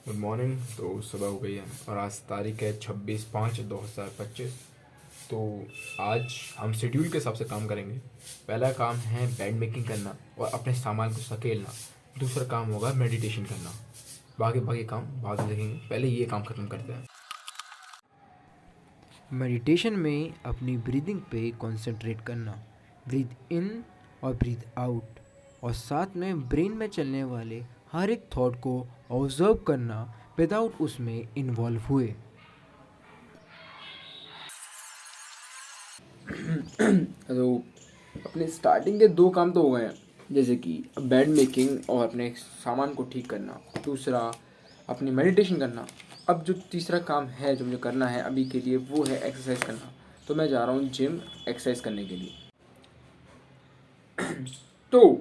Good morning. तो सुबह हो गई है और आज तारीख है 26/5/2025। तो आज हम शेड्यूल के हिसाब से काम करेंगे। पहला काम है बेड मेकिंग करना और अपने सामान को सकेलना। दूसरा काम होगा मेडिटेशन करना। बाकी बाकी काम बाद में देखेंगे, पहले ये काम ख़त्म करते हैं। मेडिटेशन में अपनी ब्रीदिंग पे कंसंट्रेट करना, ब्रीथ इन और ब्रीथ आउट, और साथ में ब्रेन में चलने वाले हर एक थॉट को ऑब्जर्व करना विदाउट उसमें इन्वॉल्व हुए। तो अपने स्टार्टिंग के 2 काम तो हो गए हैं, जैसे कि बेड मेकिंग और अपने सामान को ठीक करना। दूसरा अपनी मेडिटेशन करना। अब जो तीसरा काम है जो मुझे करना है अभी के लिए, वो है एक्सरसाइज करना। तो मैं जा रहा हूँ जिम एक्सरसाइज करने के लिए। तो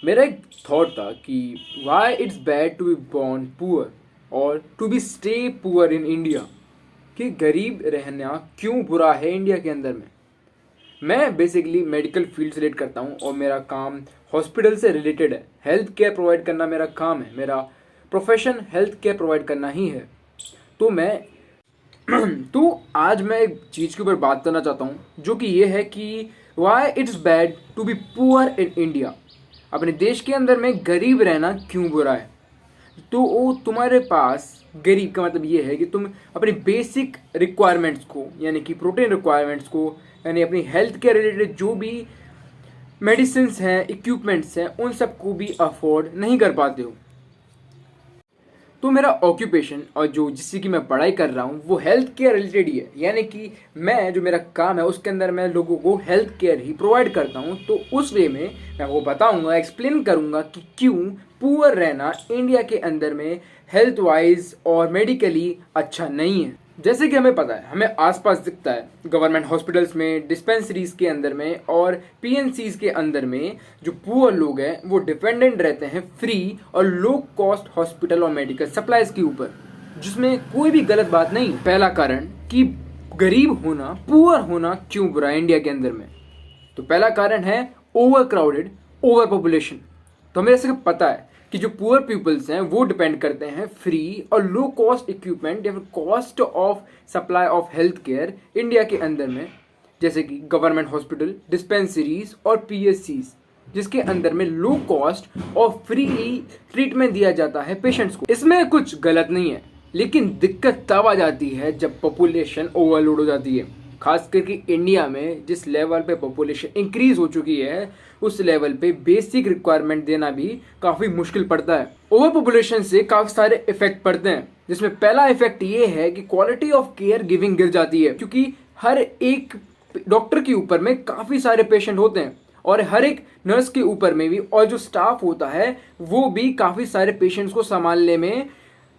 मेरा एक थॉट था कि why it's bad to be born poor और to be stay poor in India, कि गरीब रहना क्यों बुरा है इंडिया के अंदर में। मैं बेसिकली मेडिकल फील्ड से रिलेट करता हूँ और मेरा काम हॉस्पिटल से रिलेटेड है। हेल्थ केयर प्रोवाइड करना मेरा काम है, मेरा प्रोफेशन हेल्थ केयर प्रोवाइड करना ही है। तो मैं तो आज मैं एक चीज़ के ऊपर बात करना चाहता हूँ, जो कि ये है कि why it's bad to be poor in India. अपने देश के अंदर में गरीब रहना क्यों बुरा है। तो वो तुम्हारे पास गरीब का मतलब ये है कि तुम अपनी बेसिक रिक्वायरमेंट्स को, यानी कि प्रोटीन रिक्वायरमेंट्स को, यानी अपनी हेल्थ केयर रिलेटेड जो भी मेडिसिन्स हैं, इक्विपमेंट्स हैं, उन सबको भी अफोर्ड नहीं कर पाते हो। तो मेरा ऑक्यूपेशन और जो जिससे कि मैं पढ़ाई कर रहा हूँ वो हेल्थ केयर रिलेटेड ही है, यानी कि मैं जो मेरा काम है उसके अंदर मैं लोगों को हेल्थ केयर ही प्रोवाइड करता हूँ। तो उस वे में मैं वो बताऊँगा, एक्सप्लेन करूँगा कि क्यों पुअर रहना इंडिया के अंदर में हेल्थ वाइज और मेडिकली अच्छा नहीं है। जैसे कि हमें पता है, हमें आसपास दिखता है गवर्नमेंट हॉस्पिटल्स में, डिस्पेंसरीज के अंदर में और पीएनसीज के अंदर में जो पुअर लोग हैं वो डिपेंडेंट रहते हैं फ्री और लो कॉस्ट हॉस्पिटल और मेडिकल सप्लाईज के ऊपर, जिसमें कोई भी गलत बात नहीं। पहला कारण कि गरीब होना, पुअर होना क्यों बुरा है इंडिया के अंदर में। तो पहला कारण है ओवर क्राउडेड, ओवर पॉपुलेशन। तो हमें जैसे पता है कि जो पुअर पीपल्स हैं वो डिपेंड करते हैं फ्री और लो कॉस्ट इक्विपमेंट या फिर cost of supply of health care India के अंदर में, जैसे कि गवर्नमेंट हॉस्पिटल, डिस्पेंसरीज और पीएससीज, जिसके अंदर में लो कॉस्ट और फ्री ट्रीटमेंट दिया जाता है पेशेंट्स को। इसमें कुछ गलत नहीं है, लेकिन दिक्कत तब आ जाती है जब पॉपुलेशन ओवरलोड हो जाती है। खास करके इंडिया में जिस लेवल पे पॉपुलेशन इंक्रीज हो चुकी है, उस लेवल पे बेसिक रिक्वायरमेंट देना भी काफ़ी मुश्किल पड़ता है। ओवर पॉपुलेशन से काफ़ी सारे इफेक्ट पड़ते हैं, जिसमें पहला इफेक्ट ये है कि क्वालिटी ऑफ केयर गिविंग गिर जाती है, क्योंकि हर एक डॉक्टर के ऊपर में काफ़ी सारे पेशेंट होते हैं और हर एक नर्स के ऊपर में भी, और जो स्टाफ होता है वो भी काफ़ी सारे पेशेंट्स को संभालने में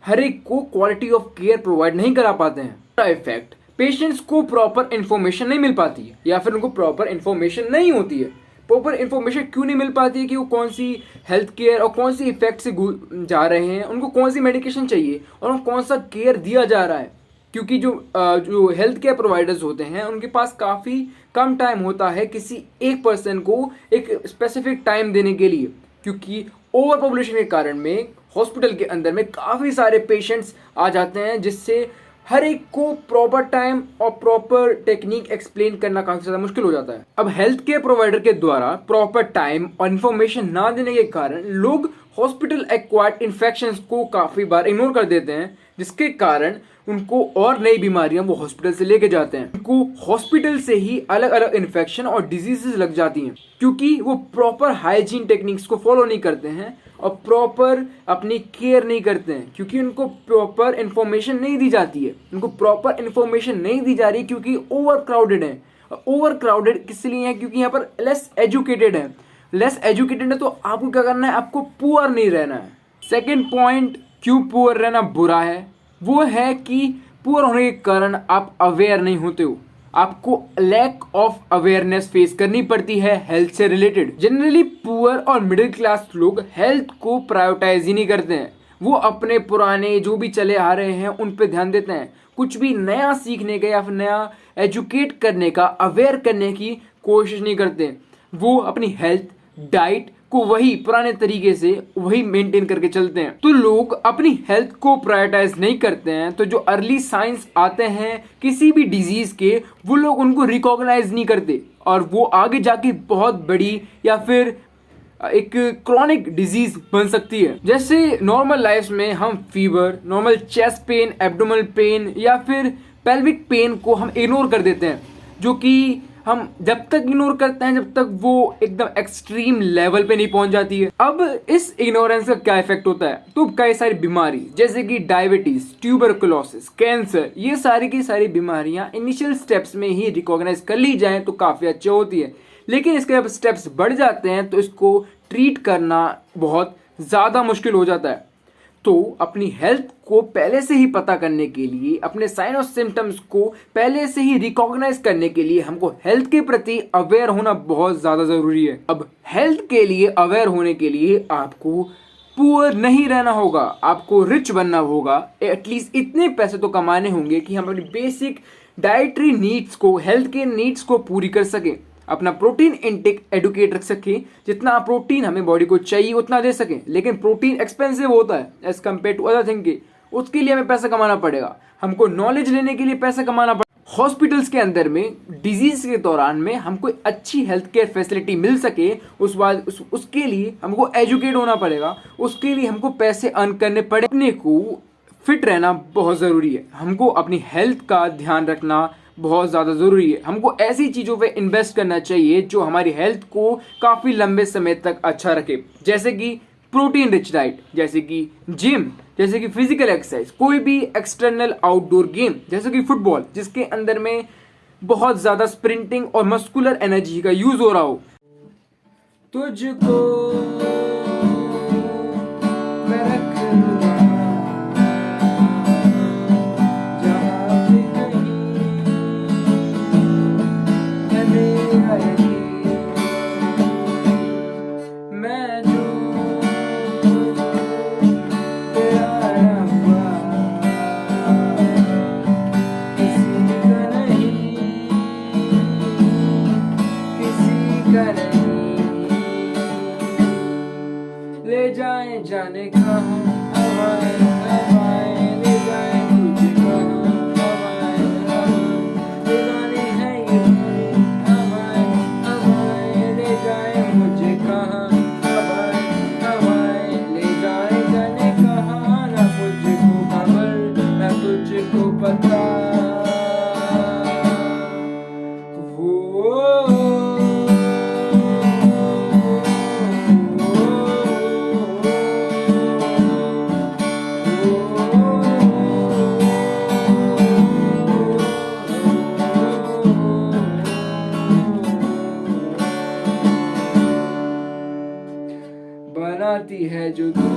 हर एक को क्वालिटी ऑफ केयर प्रोवाइड नहीं करा पाते हैं। इफेक्ट, पेशेंट्स को प्रॉपर इन्फॉर्मेशन नहीं मिल पाती है या फिर उनको प्रॉपर इन्फॉर्मेशन नहीं होती है। प्रॉपर इन्फॉर्मेशन क्यों नहीं मिल पाती है कि वो कौन सी हेल्थ केयर और कौन सी इफेक्ट से जा रहे हैं, उनको कौन सी मेडिकेशन चाहिए और उनको कौन सा केयर दिया जा रहा है। क्योंकि जो हेल्थ केयर प्रोवाइडर्स होते हैं उनके पास काफ़ी कम टाइम होता है किसी एक पर्सन को एक स्पेसिफिक टाइम देने के लिए, क्योंकि ओवर पॉपुलेशन के कारण में हॉस्पिटल के अंदर में काफ़ी सारे पेशेंट्स आ जाते हैं, जिससे हर एक को प्रॉपर टाइम और प्रॉपर टेक्निक एक्सप्लेन करना काफी ज्यादा मुश्किल हो जाता है। अब हेल्थ केयर प्रोवाइडर के द्वारा प्रॉपर टाइम और इन्फॉर्मेशन ना देने के कारण लोग हॉस्पिटल एक्वायर्ड इन्फेक्शंस को काफी बार इग्नोर कर देते हैं, जिसके कारण उनको और नई बीमारियां वो हॉस्पिटल से लेके जाते हैं। उनको हॉस्पिटल से ही अलग अलग इन्फेक्शन और डिजीजेस लग जाती हैं, क्योंकि वो प्रॉपर हाइजीन टेक्निक्स को फॉलो नहीं करते हैं और प्रॉपर अपनी केयर नहीं करते हैं, क्योंकि उनको प्रॉपर इन्फॉर्मेशन नहीं दी जाती है। उनको प्रॉपर इन्फॉर्मेशन नहीं दी जा रही क्योंकि ओवर क्राउडेड है। ओवर क्राउडेड किस लिए है? क्योंकि यहाँ पर लेस एजुकेटेड है। लेस एजुकेटेड है तो आपको क्या करना है, आपको पुअर नहीं रहना है। सेकेंड पॉइंट, क्यों पुअर रहना बुरा है, वो है कि पुअर होने के कारण आप अवेयर नहीं होते हो। आपको लैक ऑफ अवेयरनेस फेस करनी पड़ती है हेल्थ से रिलेटेड। जनरली पुअर और मिडिल क्लास लोग हेल्थ को प्रायोरिटाइज ही नहीं करते हैं। वो अपने पुराने जो भी चले आ रहे हैं उन पे ध्यान देते हैं। कुछ भी नया सीखने का या फिर नया एजुकेट करने का, अवेयर करने की कोशिश नहीं करते। वो अपनी हेल्थ, डाइट, को वही पुराने तरीके से वही मेंटेन करके चलते हैं। तो लोग अपनी हेल्थ को प्रायोरिटाइज नहीं करते हैं, तो जो अर्ली साइंस आते हैं किसी भी डिजीज के, वो लोग उनको रिकॉग्नाइज नहीं करते और वो आगे जाके बहुत बड़ी या फिर एक क्रॉनिक डिजीज बन सकती है। जैसे नॉर्मल लाइफ में हम fever, normal chest pain, abdominal pain या फिर पेल्विक पेन को हम इग्नोर कर देते हैं, जो कि हम जब तक इग्नोर करते हैं जब तक वो एकदम एक्सट्रीम लेवल पे नहीं पहुंच जाती है। अब इस इग्नोरेंस का क्या इफेक्ट होता है, तो कई सारी बीमारी जैसे कि डायबिटीज, ट्यूबरकुलोसिस, कैंसर, ये सारी की सारी बीमारियां इनिशियल स्टेप्स में ही रिकॉग्नाइज कर ली जाए तो काफी अच्छी होती है, लेकिन इसके जब स्टेप्स बढ़ जाते हैं तो इसको ट्रीट करना बहुत ज़्यादा मुश्किल हो जाता है। तो अपनी हेल्थ को पहले से ही पता करने के लिए, अपने साइन और सिम्टम्स को पहले से ही रिकॉग्नाइज करने के लिए हमको हेल्थ के प्रति अवेयर होना बहुत ज़्यादा ज़रूरी है। अब हेल्थ के लिए अवेयर होने के लिए आपको पुअर नहीं रहना होगा, आपको रिच बनना होगा। एटलीस्ट इतने पैसे तो कमाने होंगे कि हम अपनी बेसिक डाइटरी नीड्स को, हेल्थ के नीड्स को पूरी कर सकें, अपना प्रोटीन इनटेक एडुकेट रख सकें, जितना प्रोटीन हमें बॉडी को चाहिए उतना दे सकें। लेकिन प्रोटीन एक्सपेंसिव होता है as compare to other thing के, उसके लिए हमें पैसा कमाना पड़ेगा, हमको नॉलेज लेने के लिए पैसा कमाना पड़ेगा। हॉस्पिटल्स के अंदर में डिजीज के दौरान में हमको अच्छी हेल्थ केयर फैसिलिटी मिल सके, उसके लिए हमको एजुकेट होना पड़ेगा, उसके लिए हमको पैसे अर्न करने पड़े। अपने को फिट रहना बहुत ज़रूरी है, हमको अपनी हेल्थ का ध्यान रखना बहुत ज़्यादा ज़रूरी है। हमको ऐसी चीज़ों पे इन्वेस्ट करना चाहिए जो हमारी हेल्थ को काफ़ी लंबे समय तक अच्छा रखे, जैसे कि प्रोटीन रिच डाइट, जैसे कि जिम, जैसे कि फिजिकल एक्सरसाइज, कोई भी एक्सटर्नल आउटडोर गेम जैसे कि फुटबॉल, जिसके अंदर में बहुत ज़्यादा स्प्रिंटिंग और मस्कुलर एनर्जी का यूज़ हो रहा हो। तुझको मैं रख लूँगा जहाँ भी कहीं, है मेरा यकीन, मैं जो तेरा रब्बा, किसी का नहीं, किसी का नहीं। ले जाए जाने कहाँ हवाएं हवाएं, ले जाए तुझे कहाँ हवाएं हवाएं, ले जाने है ये हवाएं हवाएं, ले जाए मुझे कहाँ हवाएं हवाएं, ले जाए जाने कहाँ, ना मुझको खबर ना तुझको पता। बनाती है जो तू